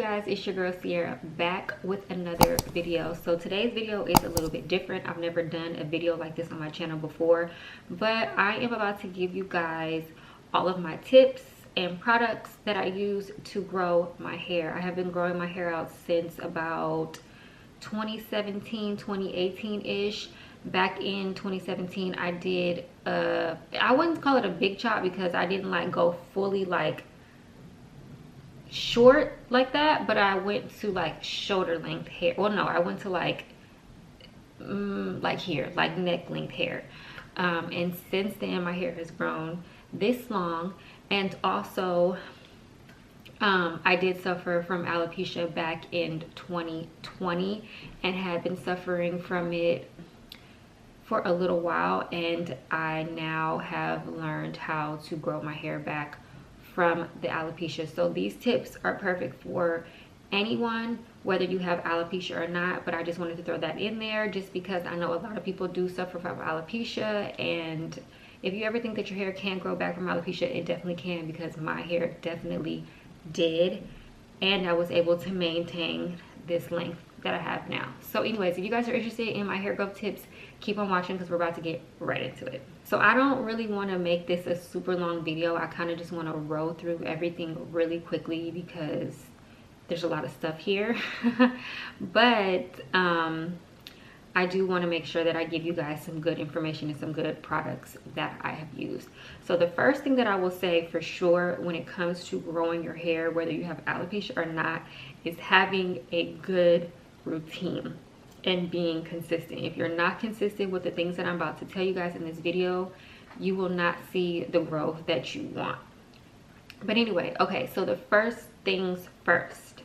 guys, it's your girl Sierra back with another video. So today's video is a little bit different. I've never done a video like this on my channel before, but I am about to give you guys all of my tips and products that I use to grow my hair. I have been growing my hair out since about 2017, 2018-ish. Back in 2017 I did I wouldn't call it a big chop because I didn't like go fully like short like that, but I went to like shoulder length hair. Well, no, I went to like here, like neck length hair, and since then my hair has grown this long. And also I did suffer from alopecia back in 2020 and had been suffering from it for a little while, and I now have learned how to grow my hair back from the alopecia. So these tips are perfect for anyone, whether you have alopecia or not, but I just wanted to throw that in there just because I know a lot of people do suffer from alopecia, and if you ever think that your hair can grow back from alopecia, it definitely can, because my hair definitely did, and I was able to maintain this length that I have now. So anyways, if you guys are interested in my hair growth tips, keep on watching because we're about to get right into it. So I don't really want to make this a super long video. I kind of just want to roll through everything really quickly because there's a lot of stuff here. But I do want to make sure that I give you guys some good information and some good products that I have used. So the first thing that I will say for sure when it comes to growing your hair, whether you have alopecia or not, is having a good routine and being consistent. If you're not consistent with the things that I'm about to tell you guys in this video, you will not see the growth that you want. But anyway, okay, so the first things first,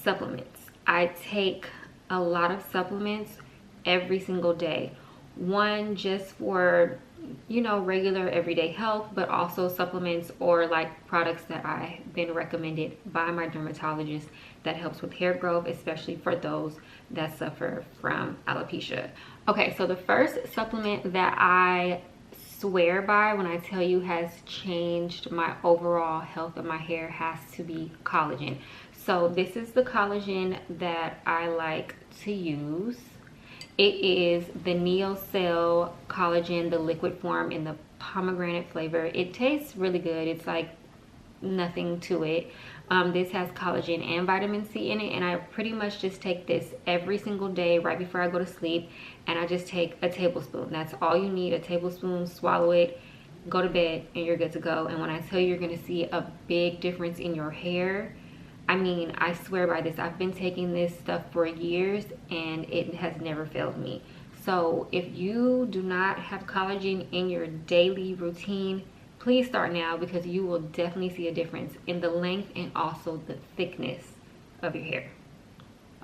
supplements. I take a lot of supplements every single day. One just for, you know, regular everyday health, but also supplements or like products that I've been recommended by my dermatologist that helps with hair growth, especially for those that suffer from alopecia. Okay, so the first supplement that I swear by when I tell you has changed my overall health of my hair has to be collagen. So this is the collagen that I like to use. It is the NeoCell collagen, the liquid form in the pomegranate flavor. It tastes really good. It's like nothing to it. This has collagen and vitamin C in it, and I pretty much just take this every single day right before I go to sleep, and I just take a tablespoon. That's all you need, a tablespoon, swallow it, go to bed, and you're good to go. And when I tell you you're gonna see a big difference in your hair, I mean, I swear by this. I've been taking this stuff for years and it has never failed me. So if you do not have collagen in your daily routine, please start now, because you will definitely see a difference in the length and also the thickness of your hair.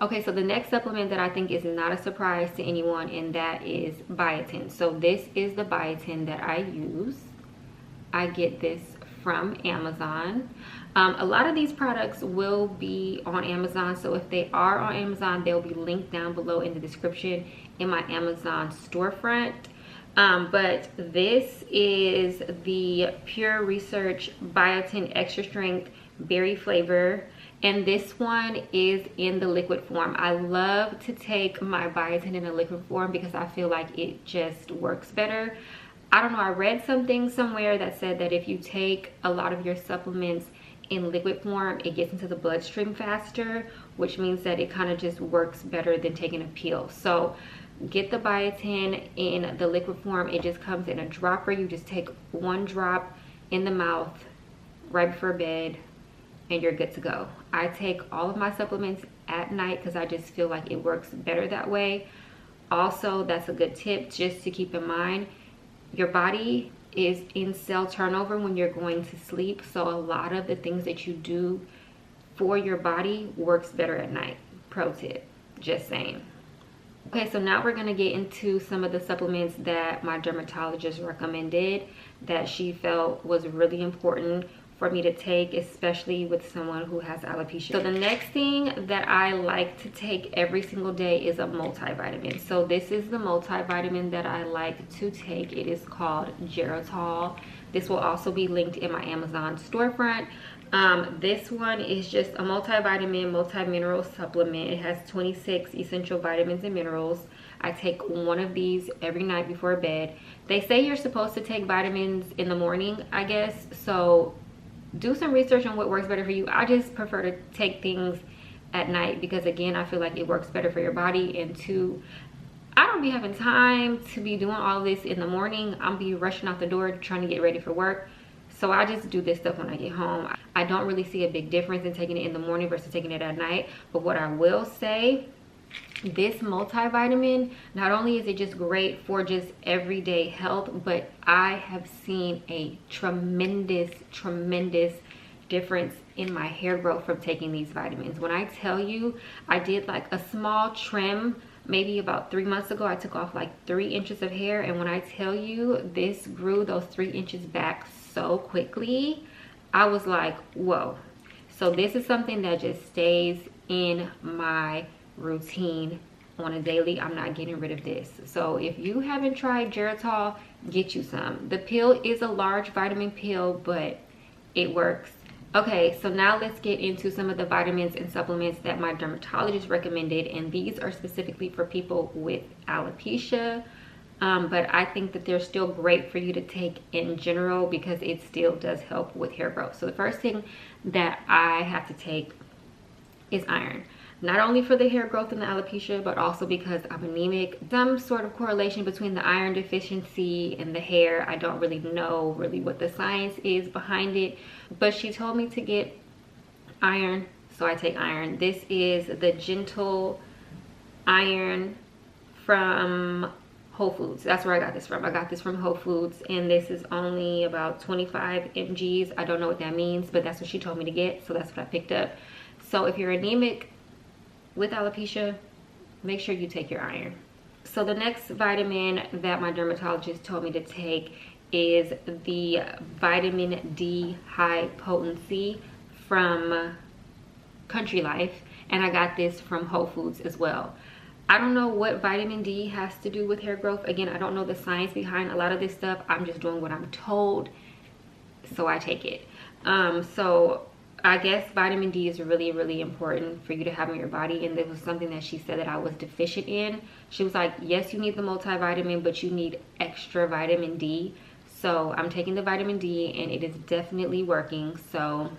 Okay, so the next supplement that I think is not a surprise to anyone, and that is biotin. So this is the biotin that I use. I get this from Amazon. A lot of these products will be on Amazon, so if they are on Amazon, they'll be linked down below in the description in my Amazon storefront. But this is the Pure Research Biotin Extra Strength Berry Flavor, and this one is in the liquid form. I love to take my biotin in a liquid form because I feel like it just works better. I don't know, I read something somewhere that said that if you take a lot of your supplements in liquid form, it gets into the bloodstream faster, which means that it kind of just works better than taking a pill. So get the biotin in the liquid form. It just comes in a dropper. You just take one drop in the mouth right before bed and you're good to go. I take all of my supplements at night because I just feel like it works better that way. Also, that's a good tip just to keep in mind. Your body is in cell turnover when you're going to sleep, so a lot of the things that you do for your body works better at night. Pro tip, just saying. Okay, so now we're going to get into some of the supplements that my dermatologist recommended that she felt was really important for me to take, especially with someone who has alopecia. So the next thing that I like to take every single day is a multivitamin. So this is the multivitamin that I like to take. It is called Geritol. This will also be linked in my Amazon storefront. This one is just a multivitamin, multi-mineral supplement. It has 26 essential vitamins and minerals. I take one of these every night before bed. They say you're supposed to take vitamins in the morning, I guess. So do some research on what works better for you. I just prefer to take things at night because, again, I feel like it works better for your body. And two, I don't be having time to be doing all this in the morning. I'm be rushing out the door trying to get ready for work. So I just do this stuff when I get home. I don't really see a big difference in taking it in the morning versus taking it at night. But what I will say, this multivitamin, not only is it just great for just everyday health, but I have seen a tremendous difference in my hair growth from taking these vitamins. When I tell you, I did like a small trim maybe about 3 months ago. I took off like 3 inches of hair, and when I tell you this grew those 3 inches back so quickly, I was like, whoa. So this is something that just stays in my routine on a daily. I'm not getting rid of this. So if you haven't tried Geritol, get you some. The pill is a large vitamin pill, but it works. Okay, so now let's get into some of the vitamins and supplements that my dermatologist recommended, and these are specifically for people with alopecia. But I think that they're still great for you to take in general because it still does help with hair growth. So the first thing that I have to take is iron. Not only for the hair growth and the alopecia, but also because I'm anemic. Some sort of correlation between the iron deficiency and the hair. I don't really know what the science is behind it, but she told me to get iron, so I take iron. This is the Gentle Iron from Whole Foods. That's where I got this from. I got this from Whole Foods, and this is only about 25 mgs. I don't know what that means, but that's what she told me to get, so that's what I picked up. So if you're anemic with alopecia, make sure you take your iron. So the next vitamin that my dermatologist told me to take is the vitamin D high potency from Country Life, and I got this from Whole Foods as well. I don't know what vitamin D has to do with hair growth. Again, I don't know the science behind a lot of this stuff. I'm just doing what I'm told, so I take it. So I guess vitamin D is really important for you to have in your body, and this was something that she said that I was deficient in. She was like, yes, you need the multivitamin, but you need extra vitamin D. So I'm taking the vitamin D, and it is definitely working. So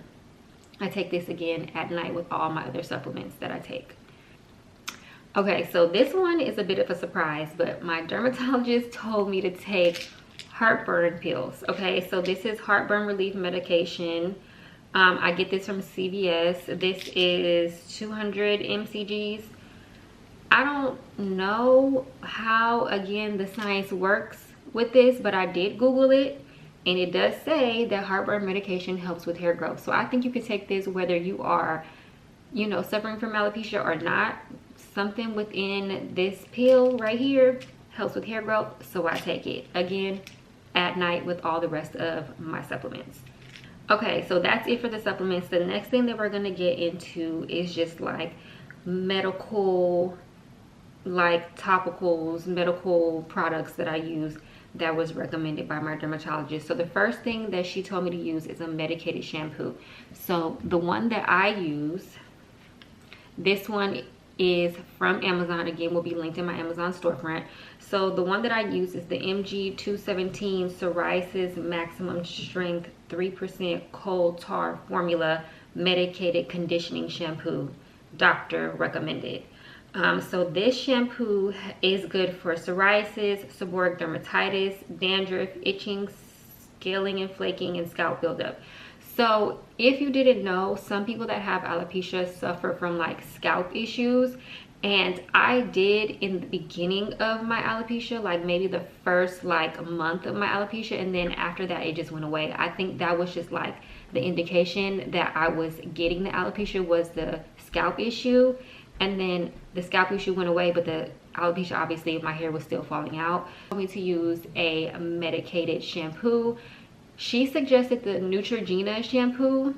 I take this again at night with all my other supplements that I take. Okay, so this one is a bit of a surprise, but my dermatologist told me to take heartburn pills. Okay, so this is heartburn relief medication. I get this from CVS. This is 200 mcgs. I don't know how, again, the science works with this, but I did Google it, and it does say that heartburn medication helps with hair growth. So I think you could take this whether you are, you know, suffering from alopecia or not. Something within this pill right here helps with hair growth, so I take it again at night with all the rest of my supplements. Okay, so that's it for the supplements. The next thing that we're gonna get into is just like medical, like topicals, medical products that I use that was recommended by my dermatologist. So the first thing that she told me to use is a medicated shampoo. So the one that I use, this one is from Amazon. Again, will be linked in my Amazon storefront. So the one that I use is the MG217 Psoriasis Maximum Strength 3% Coal Tar Formula Medicated Conditioning Shampoo. Doctor recommended. So this shampoo is good for psoriasis, seborrheic dermatitis, dandruff, itching, scaling and flaking, and scalp buildup. So if you didn't know, some people that have alopecia suffer from like scalp issues, and I did in the beginning of my alopecia, like maybe the first like month of my alopecia, and then after that it just went away. I think that was just like the indication that I was getting the alopecia was the scalp issue, and then the scalp issue went away, but the alopecia, obviously my hair was still falling out. She told me to use a medicated shampoo. She suggested the Neutrogena shampoo,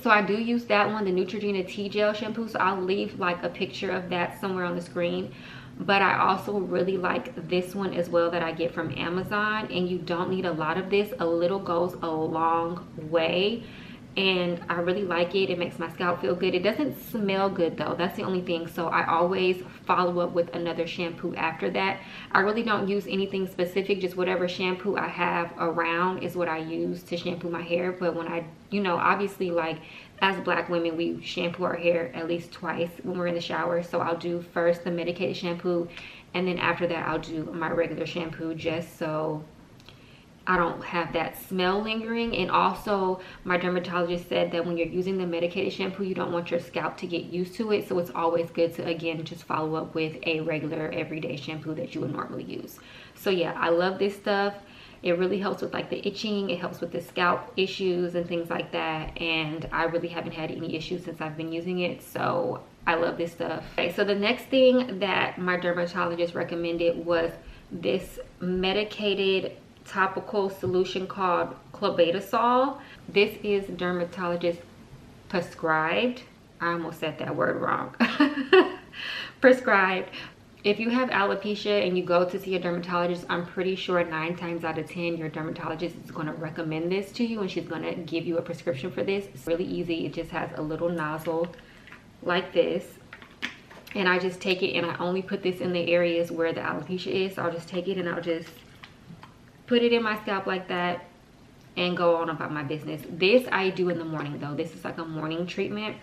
so I do use that one, the Neutrogena T-Gel shampoo. So I'll leave like a picture of that somewhere on the screen. But I also really like this one as well that I get from Amazon, and you don't need a lot of this. A little goes a long way. and I really like it. It makes my scalp feel good. It doesn't smell good though, that's the only thing. So I always follow up with another shampoo after that. I really don't use anything specific, just whatever shampoo I have around is what I use to shampoo my hair. But when I, you know, obviously, like, as Black women, we shampoo our hair at least twice when we're in the shower. So I'll do first the medicated shampoo, and then after that I'll do my regular shampoo, just so I don't have that smell lingering. And also my dermatologist said that when you're using the medicated shampoo, you don't want your scalp to get used to it. So it's always good to, again, just follow up with a regular everyday shampoo that you would normally use. So yeah, I love this stuff. It really helps with like the itching. It helps with the scalp issues and things like that. And I really haven't had any issues since I've been using it. So I love this stuff. Okay, so the next thing that my dermatologist recommended was this medicated topical solution called clobetasol. This is dermatologist prescribed. I almost said that word wrong. Prescribed. If you have alopecia and you go to see a dermatologist, I'm pretty sure 9 times out of 10 your dermatologist is going to recommend this to you, and she's going to give you a prescription for this. It's really easy. It just has a little nozzle like this, and I just take it, and I only put this in the areas where the alopecia is. So I'll just take it and I'll just put it in my scalp like that and go on about my business. This I do in the morning though. This is like a morning treatment,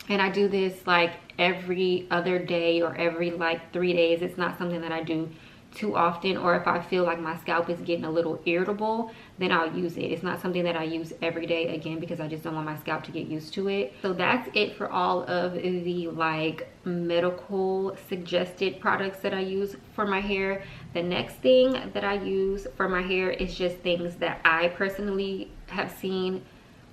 and I do this like every other day or every like 3 days. It's not something that I do too often, or if I feel like my scalp is getting a little irritable, then I'll use it. It's not something that I use every day, again, because I just don't want my scalp to get used to it. So that's it for all of the like medical suggested products that I use for my hair. The next thing that I use for my hair is just things that I personally have seen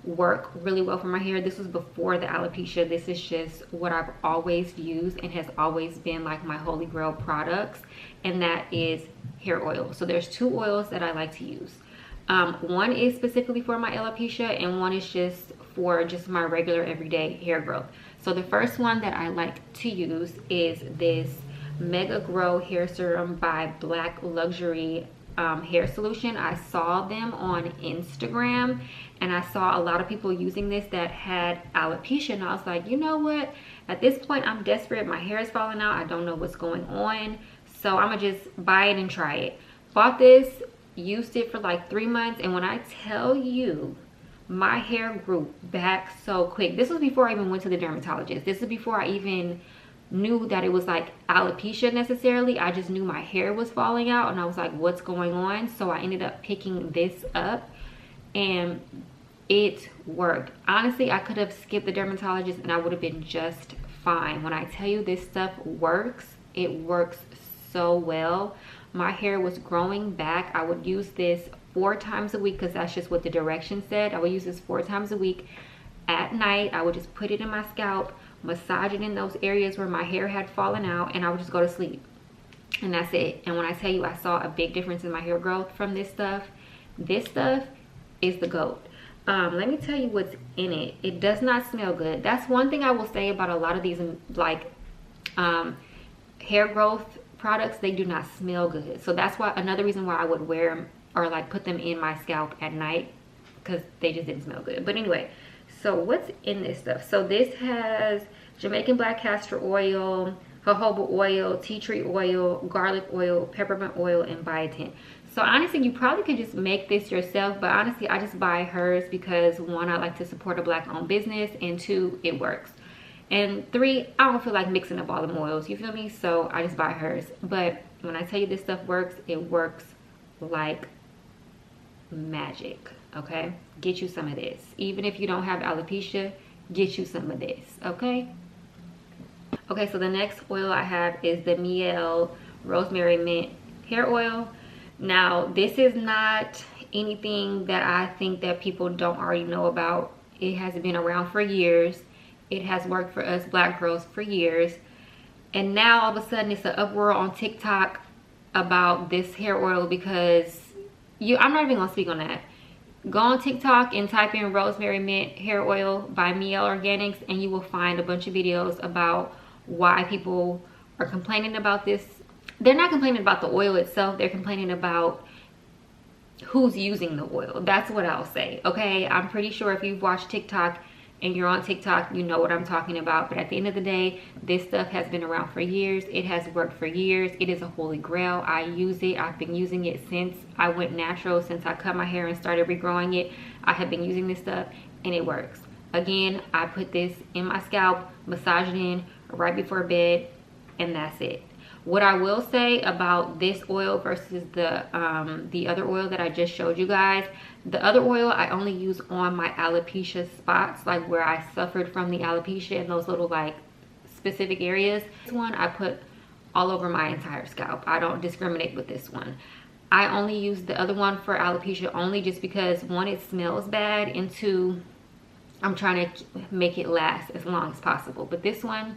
work really well for my hair. This was before the alopecia. This is just what I've always used and has always been like my holy grail products, and that is hair oil. So there's 2 oils that I like to use. One is specifically for my alopecia, and one is just for just my regular everyday hair growth. So the first one that I like to use is this Mega Grow Hair Serum by Black Luxury Hair Solution. I saw them on Instagram, and I saw a lot of people using this that had alopecia, and I was like, you know what, at this point I'm desperate. My hair is falling out. I don't know what's going on, so I'm gonna just buy it and try it. Bought this, used it for like 3 months, and when I tell you, my hair grew back so quick. This was before I even went to the dermatologist. This is before I even knew that it was like alopecia necessarily. I just knew my hair was falling out, and I was like, what's going on? So I ended up picking this up, and it worked. Honestly, I could have skipped the dermatologist and I would have been just fine. When I tell you this stuff works, it works so well. My hair was growing back. I would use this 4 times a week because that's just what the directions said. I would use this 4 times a week. At night, I would just put it in my scalp, massage it in those areas where my hair had fallen out, and I would just go to sleep, and that's it. And when I tell you I saw a big difference in my hair growth from this stuff is the GOAT. Let me tell you what's in it. It does not smell good. That's one thing I will say about a lot of these like hair growth products. They do not smell good. So that's why, another reason why I would wear them or like put them in my scalp at night, because they just didn't smell good. But anyway, so what's in this stuff? So this has Jamaican black castor oil, jojoba oil, tea tree oil, garlic oil, peppermint oil, and biotin. So honestly, you probably could just make this yourself, but honestly, I just buy hers because 1, I like to support a black owned business, and 2, it works. And 3, I don't feel like mixing up all the oils, you feel me? So I just buy hers. But when I tell you this stuff works, it works like magic, okay? Get you some of this. Even if you don't have alopecia, get you some of this, okay? Okay, so the next oil I have is the Miel Rosemary Mint Hair Oil. Now, this is not anything that I think that people don't already know about. It has been around for years. It has worked for us black girls for years. And now all of a sudden it's an uproar on TikTok about this hair oil because I'm not even gonna speak on that. Go on TikTok and type in Rosemary Mint Hair Oil by Miel Organics, and you will find a bunch of videos about why people are complaining about this. They're not complaining about the oil itself. They're complaining about who's using the oil. That's what I'll say. Okay, I'm pretty sure if you've watched TikTok and you're on TikTok, you know what I'm talking about. But at the end of the day, this stuff has been around for years. It has worked for years. It is a holy grail. I use it. I've been using it since I went natural, since I cut my hair and started regrowing it. I have been using this stuff and it works. Again, I put this in my scalp, massage it in right before bed, and that's it. What I will say about this oil versus the other oil that I just showed you guys, the other oil I only use on my alopecia spots, like where I suffered from the alopecia in those little like specific areas. This one I put all over my entire scalp. I don't discriminate with this one. I only use the other one for alopecia only just because, one, it smells bad, and two, I'm trying to make it last as long as possible. But this one,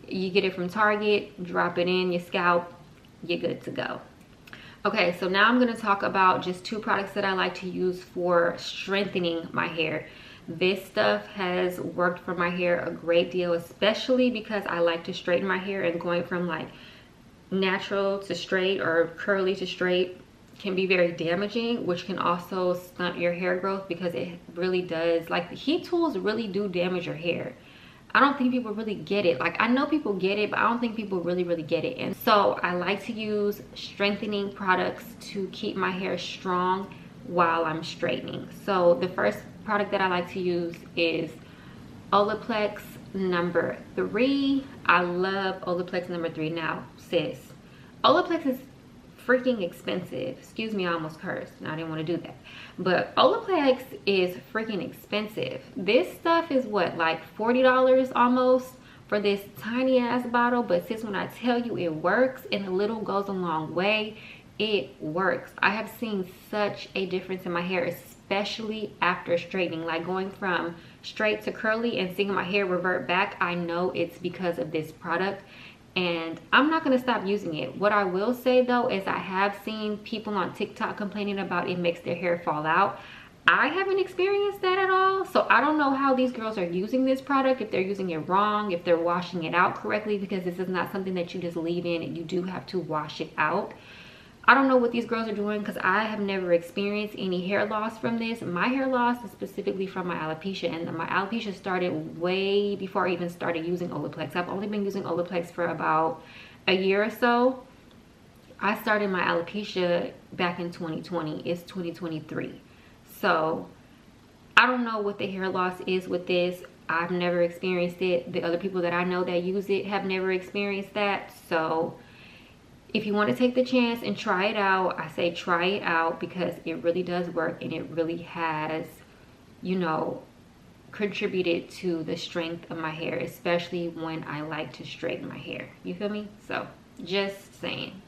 you get it from Target, drop it in your scalp, you're good to go. Okay, so now I'm going to talk about just two products that I like to use for strengthening my hair. This stuff has worked for my hair a great deal, especially because I like to straighten my hair, and going from like natural to straight or curly to straight can be very damaging, which can also stunt your hair growth, because it really does, like, the heat tools really do damage your hair. I don't think people really get it. Like, I know people get it, but I don't think people really get it. And so I like to use strengthening products to keep my hair strong while I'm straightening. So the first product that I like to use is Olaplex number 3. I love Olaplex number 3. Now, sis, Olaplex is freaking expensive. Excuse me, I almost cursed. I didn't want to do that. But Olaplex is freaking expensive. This stuff is what, like $40 almost for this tiny ass bottle. But sis, when I tell you it works, and a little goes a long way, it works. I have seen such a difference in my hair, especially after straightening. Like, going from straight to curly and seeing my hair revert back, I know it's because of this product. And I'm not going to stop using it. What I will say though is I have seen people on TikTok complaining about it makes their hair fall out. I haven't experienced that at all. So I don't know how these girls are using this product, if they're using it wrong, if they're washing it out correctly, because this is not something that you just leave in, and you do have to wash it out. I don't know what these girls are doing, because I have never experienced any hair loss from this. My hair loss is specifically from my alopecia, and my alopecia started way before I even started using Olaplex. I've only been using Olaplex for about a year or so. I started my alopecia back in 2020. It's 2023. So I don't know what the hair loss is with this. I've never experienced it. The other people that I know that use it have never experienced that. So if you want to take the chance and try it out, I say try it out, because it really does work, and it really has, you know, contributed to the strength of my hair, especially when I like to straighten my hair. You feel me? So just saying,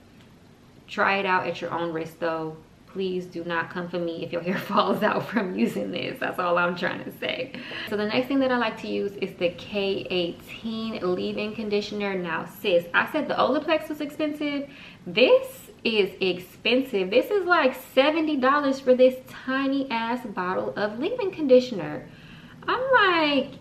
try it out at your own risk though. Please do not come for me if your hair falls out from using this. That's all I'm trying to say. So the next thing that I like to use is the K18 leave-in conditioner. Now sis, I said the Olaplex was expensive. This is expensive. This is like $70 for this tiny ass bottle of leave-in conditioner. I'm like,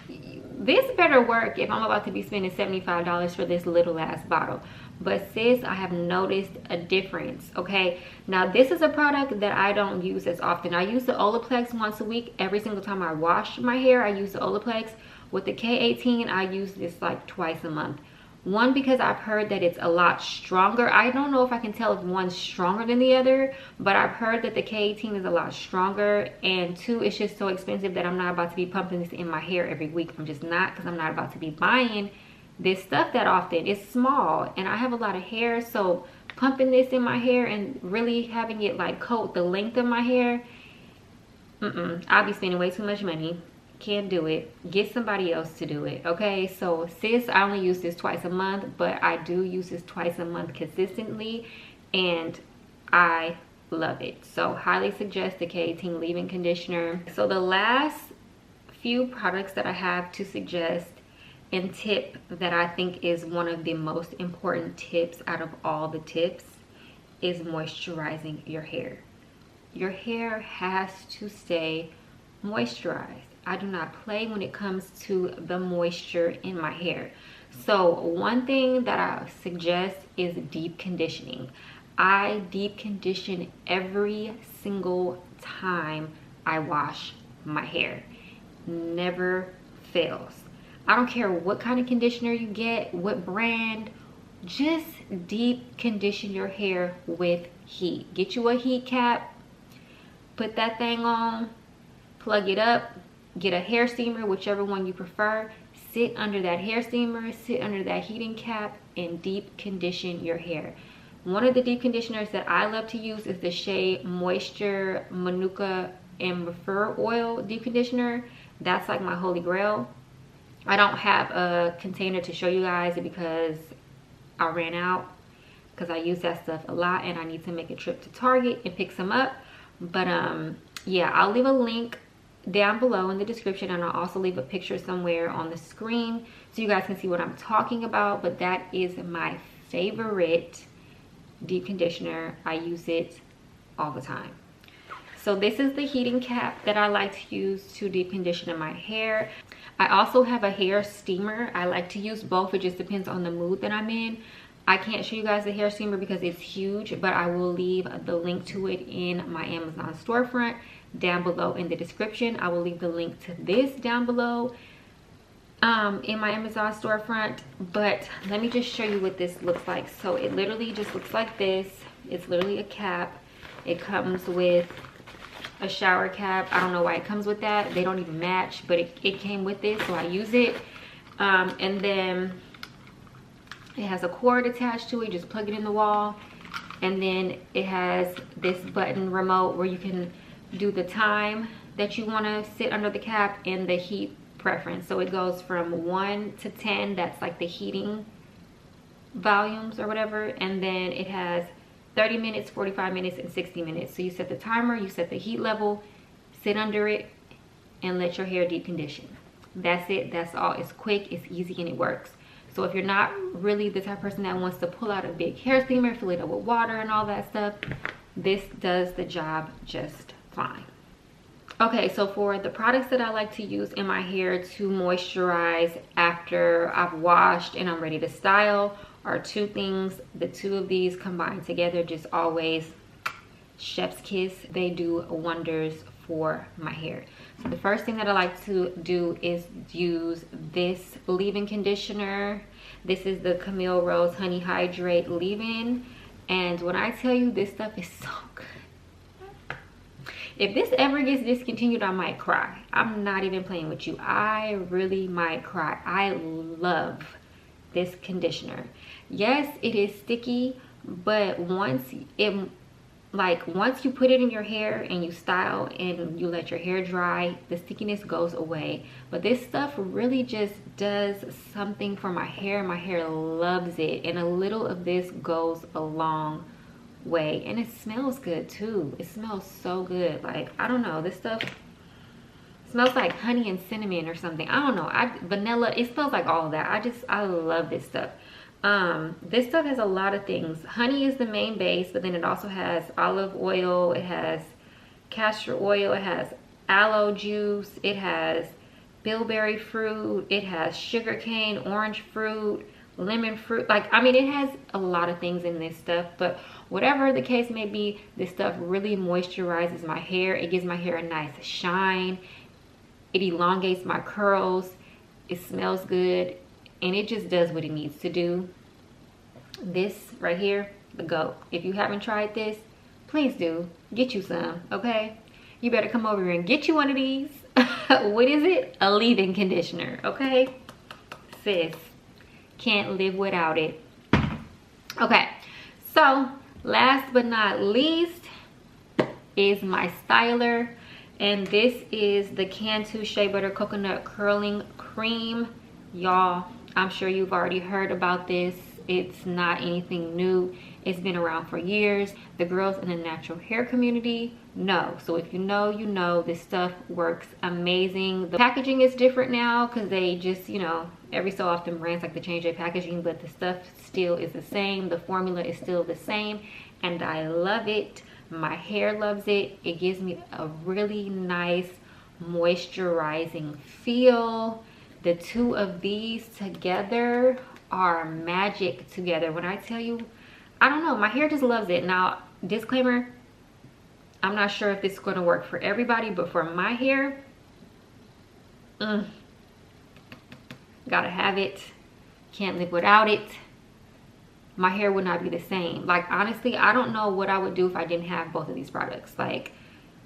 this better work if I'm about to be spending $75 for this little ass bottle. But sis, I have noticed a difference. Okay, now this is a product that I don't use as often. I use the Olaplex once a week. Every single time I wash my hair, I use the Olaplex. With the K18, I use this like twice a month. One, because I've heard that it's a lot stronger. I don't know if I can tell if one's stronger than the other, but I've heard that the K18 is a lot stronger. And two, it's just so expensive that I'm not about to be pumping this in my hair every week. I'm just not, because I'm not about to be buying this stuff that often. It's small, and I have a lot of hair, so pumping this in my hair and really having it like coat the length of my hair, I'll be spending way too much money. Can't do it. Get somebody else to do it. Okay, so sis, I only use this twice a month, but I do use this twice a month consistently, and I love it. So highly suggest the K18 leave-in conditioner. So the last few products that I have to suggest and tip that I think is one of the most important tips out of all the tips is moisturizing your hair. Your hair has to stay moisturized. I do not play when it comes to the moisture in my hair. So one thing that I suggest is deep conditioning. I deep condition every single time I wash my hair. Never fails. I don't care what kind of conditioner you get, what brand, just deep condition your hair with heat. Get you a heat cap, put that thing on, plug it up, get a hair steamer, whichever one you prefer. Sit under that hair steamer, sit under that heating cap, and deep condition your hair. One of the deep conditioners that I love to use is the Shea Moisture Manuka and Refer Oil deep conditioner. That's like my holy grail. I don't have a container to show you guys because I ran out, because I use that stuff a lot and I need to make a trip to Target and pick some up. But yeah, I'll leave a link down below in the description, and I'll also leave a picture somewhere on the screen so you guys can see what I'm talking about. But that is my favorite deep conditioner. I use it all the time. So this is the heating cap that I like to use to deep condition my hair. I also have a hair steamer. I like to use both. It just depends on the mood that I'm in. I can't show you guys the hair steamer because it's huge, but I will leave the link to it in my Amazon storefront down below in the description. I will leave the link to this down below in my Amazon storefront. But let me just show you what this looks like. So it literally just looks like this. It's literally a cap. It comes with a shower cap. I don't know why it comes with that. They don't even match, but it came with this, so I use it. And then it has a cord attached to it. Just plug it in the wall. And then it has this button remote where you can do the time that you want to sit under the cap and the heat preference. So it goes from 1 to 10. That's like the heating volumes or whatever. And then it has 30 minutes, 45 minutes, and 60 minutes. So you set the timer, you set the heat level, sit under it, and let your hair deep condition. That's it. That's all. It's quick, it's easy, and it works. So if you're not really the type of person that wants to pull out a big hair steamer, fill it up with water and all that stuff, this does the job just fine. Okay, so for the products that I like to use in my hair to moisturize after I've washed and I'm ready to style are two things. The two of these combined together just always chef's kiss. They do wonders for my hair. So the first thing that I like to do is use this leave-in conditioner. This is the Camille Rose Honey Hydrate leave-in, and when I tell you, this stuff is so good. If this ever gets discontinued, I might cry. I'm not even playing with you. I really might cry. I love this conditioner. Yes, it is sticky, but once you put it in your hair and you style and you let your hair dry, the stickiness goes away. But this stuff really just does something for my hair. My hair loves it, and a little of this goes a long way. And it smells good too. It smells so good. Like, I don't know, this stuff smells like honey and cinnamon or something. I don't know. Vanilla, it smells like all of that. I love this stuff. This stuff has a lot of things. Honey is the main base, but then it also has olive oil, it has castor oil, it has aloe juice, it has bilberry fruit, it has sugar cane, orange fruit, lemon fruit. Like, I mean, it has a lot of things in this stuff, but whatever the case may be, this stuff really moisturizes my hair. It gives my hair a nice shine. It elongates my curls. It smells good, and it just does what it needs to do. This right here, the GOAT. If you haven't tried this, please do. Get you some, okay? You better come over here and get you one of these. What is it? A leave-in conditioner, okay? Sis, can't live without it. Okay, so last but not least is my styler. And this is the Cantu Shea Butter Coconut Curling Cream. Y'all, I'm sure you've already heard about this. It's not anything new. It's been around for years. The girls in the natural hair community know. So if you know, you know. This stuff works amazing. The packaging is different now because they just, you know, every so often brands like to change their packaging, but the stuff still is the same. The formula is still the same, and I love it. My hair loves it. It gives me a really nice moisturizing feel. The two of these together are magic together. When I tell you, I don't know, my hair just loves it. Now, disclaimer, I'm not sure if this is going to work for everybody, but for my hair, gotta have it. Can't live without it. My hair would not be the same. Like, honestly, I don't know what I would do if I didn't have both of these products. Like,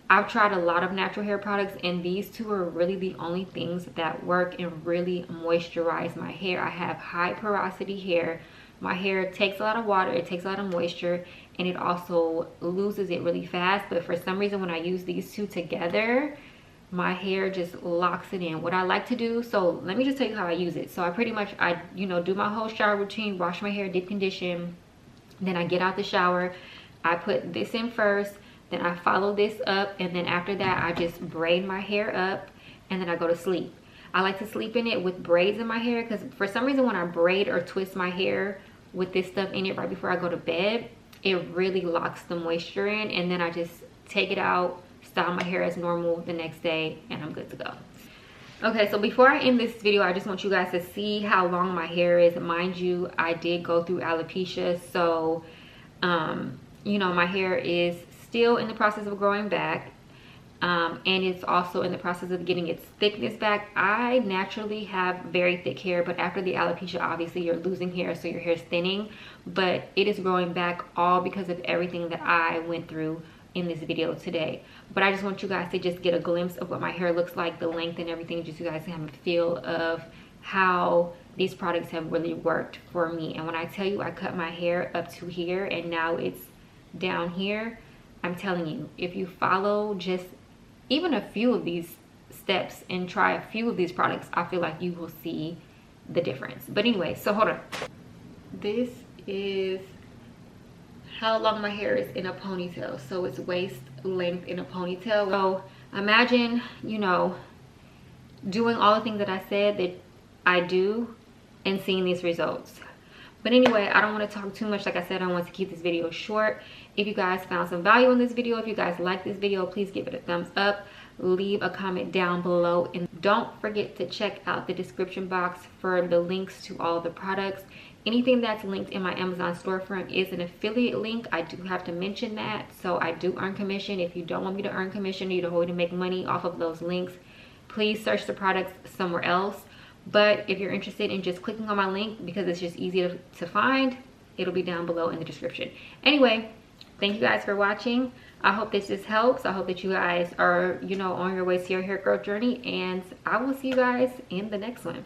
I've tried a lot of natural hair products, and these two are really the only things that work and really moisturize my hair. I have high porosity hair. My hair takes a lot of water, it takes a lot of moisture, and it also loses it really fast. But for some reason, when I use these two together, my hair just locks it in. What I like to do, so let me just tell you how I use it. So I pretty much, you know, do my whole shower routine, wash my hair, deep condition. Then I get out the shower, I put this in first, then I follow this up, and then after that, I just braid my hair up, and then I go to sleep. I like to sleep in it with braids in my hair, because for some reason when I braid or twist my hair with this stuff in it right before I go to bed, it really locks the moisture in, and then I just take it out, style my hair as normal the next day, and I'm good to go. Okay, so before I end this video, I just want you guys to see how long my hair is. Mind you, I did go through alopecia, so you know, my hair is still in the process of growing back, and it's also in the process of getting its thickness back. I naturally have very thick hair, but after the alopecia, obviously you're losing hair, so your hair's thinning, but it is growing back all because of everything that I went through in this video today. But I just want you guys to just get a glimpse of what my hair looks like, the length and everything, just so you guys can have a feel of how these products have really worked for me. And when I tell you I cut my hair up to here and now it's down here, I'm telling you, if you follow just even a few of these steps and try a few of these products, I feel like you will see the difference. But anyway, so hold on. This is how long my hair is in a ponytail. So it's waist length in a ponytail. So imagine, you know, doing all the things that I said that I do and seeing these results. But anyway, I don't want to talk too much. Like I said, I want to keep this video short. If you guys found some value in this video, if you guys like this video, please give it a thumbs up. Leave a comment down below, and don't forget to check out the description box for the links to all the products. Anything that's linked in my Amazon storefront is an affiliate link. I do have to mention that. So I do earn commission. If you don't want me to earn commission, you don't want me to make money off of those links, please search the products somewhere else. But if you're interested in just clicking on my link, because it's just easy to find, it'll be down below in the description. Anyway, thank you guys for watching. I hope this just helps. I hope that you guys are, you know, on your way to your hair growth journey, and I will see you guys in the next one.